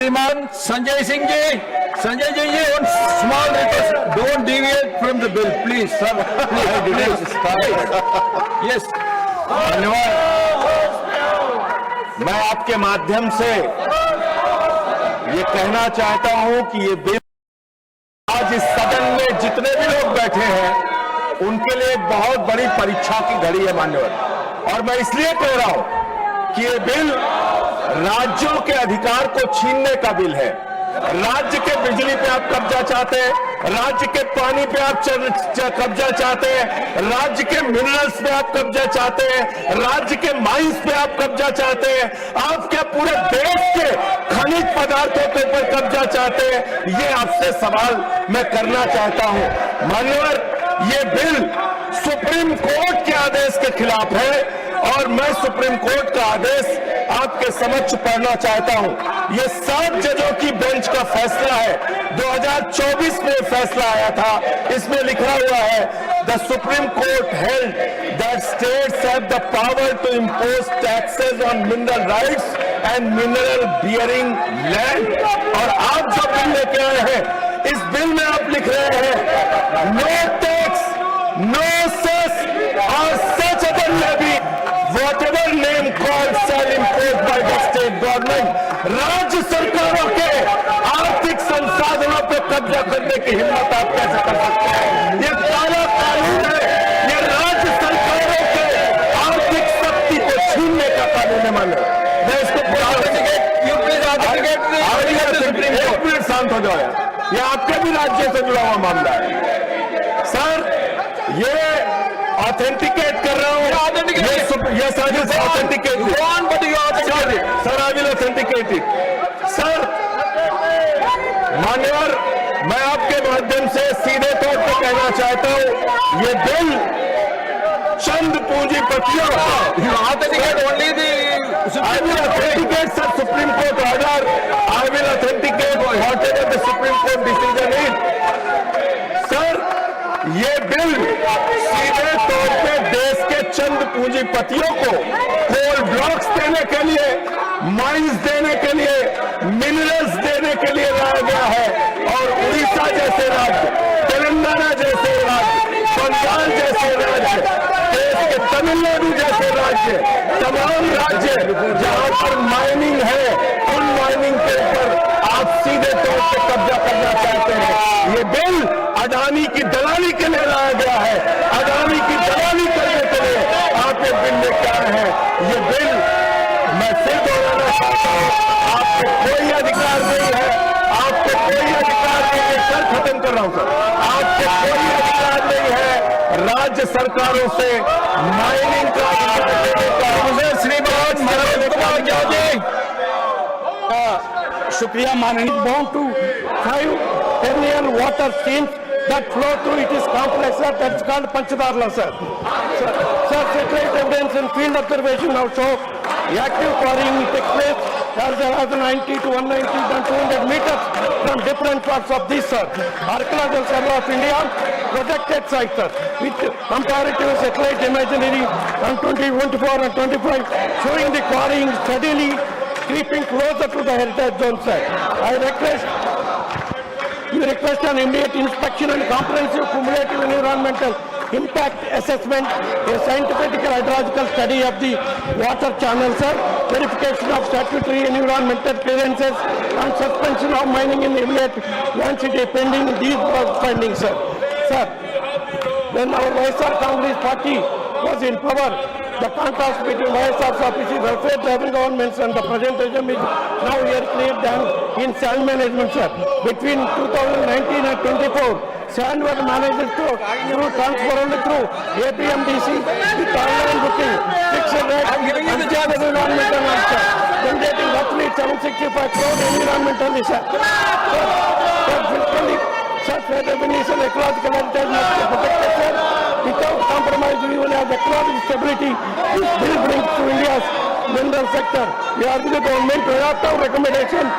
श्रीमान Sanjay Singh ji, one small request, don't deviate from the bill, please, sir. Yes. धन्यवाद। मैं आपके माध्यम से ये कहना चाहता हूं कि ये बिल आज इस सदन में जितने भी लोग बैठे हैं उनके लिए एक बहुत बड़ी परीक्षा की घड़ी है मान्यवर। और मैं इसलिए कह रहा हूं कि ये बिल राज्यों के अधिकार को छीनने का बिल है। राज्य के बिजली पे आप कब्जा चाहते हैं, राज्य के पानी पे आप कब्जा चाहते हैं, राज्य के मिनरल्स पे आप कब्जा चाहते हैं, राज्य के माइंस पे आप कब्जा चाहते हैं, आप क्या पूरे देश के खनिज पदार्थों के ऊपर कब्जा चाहते हैं? ये आपसे सवाल मैं करना चाहता हूं। मान्यवर, ये बिल सुप्रीम कोर्ट के आदेश के खिलाफ है और मैं सुप्रीम कोर्ट का आदेश आपके समक्ष पढ़ना चाहता हूं। यह 7 जजों की बेंच का फैसला है। 2024 में फैसला आया था। इसमें लिखा हुआ है, the Supreme Court held that states have the power to impose taxes on mineral rights and mineral bearing land. और आप जो बिल लेके आए हैं, इस बिल में आप लिख रहे हैं, नो टैक्स, नो सेस और such other levy whatever name called shall imposed by the state government। राज्य सरकारों के आर्थिक संसाधनों पर कब्जा करने की हिम्मत आप कैसे कर सकते हैं? ये काला कानून है। ये राज्य सरकारों के आर्थिक शक्ति को छीनने का कानून है। मानो मैं इसको एक मिनट शांत हो जाओ। ये आपके भी राज्य से जुड़ा हुआ मामला है सर। ये ऑथेंटिकेट कर रहा हूं। Yes, I will authenticate it. Sir, I will authenticate it. Sir, मान्यवर, मैं आपके माध्यम से सीधे तौर पर कहना चाहता हूं, ये बिल चंद पूंजीपतियों I will authenticate sir Supreme Court order. I will authenticate whatever the Supreme Court decision is. Sir, ये बिल सीधे तौर पे देश के चंद पूंजीपतियों को कोल ब्लॉक्स देने के लिए, माइंस देने के लिए, मिनरल्स देने के लिए लाया गया है। और उड़ीसा जैसे राज्य, तेलंगाना जैसे राज्य, बंगाल जैसे राज्य, देश के तमिलनाडु जैसे राज्य, तमाम राज्य जहां पर माइनिंग है, उन माइनिंग के ऊपर आप सीधे तौर पे कब्जा करना चाहते हैं। ये बिल अडानी की दलाली के लिए लाया गया है। अडानी की दलाली करने के लिए आप ये बिल लेके आए हैं। ये बिल मैं फिर दोहराना चाहता हूं, आपको कोई अधिकार नहीं है, आपको कोई अधिकार नहीं है। सर, खत्म कर रहा हूं सर। आपको कोई अधिकार नहीं है राज्य सरकारों से माइनिंग का अधिकार लेने का। मुझे श्रीमान मनोज कुमार यादव शुक्रिया माननीय। बोन टू 5 perennial water streams that flow through it is complex, sir. That's called Panchdarla, sir. Sir, satellite evidence and field observation now show active quarrying takes place as there are 90 to 190 and 200 meters from different parts of this, sir. Archaeological Survey of India protected site, sir, with comparative satellite imagery on 2024 and 25 showing the quarrying steadily creeping closer to the heritage zone, sir. You request an immediate inspection and comprehensive cumulative environmental impact assessment, a scientific hydrological study of the water channel, sir, verification of statutory environmental clearances, and suspension of mining in immediate land city pending these findings, sir. Sir, when our YSR Congress party was in power, the contrast between YSR's offices, welfare driving governments and the present regime is now here clear than in sand management, sir. Between 2019 and 24, sand was managed through transfer through APMDC with online booking, fixed rate, and environmental answer, generating roughly 765 crore environmentally, sir. Such definition ecological heritage must be protected, sir, without compromise even as ecological stability is built to India's mineral sector. We urge the government to adopt our recommendation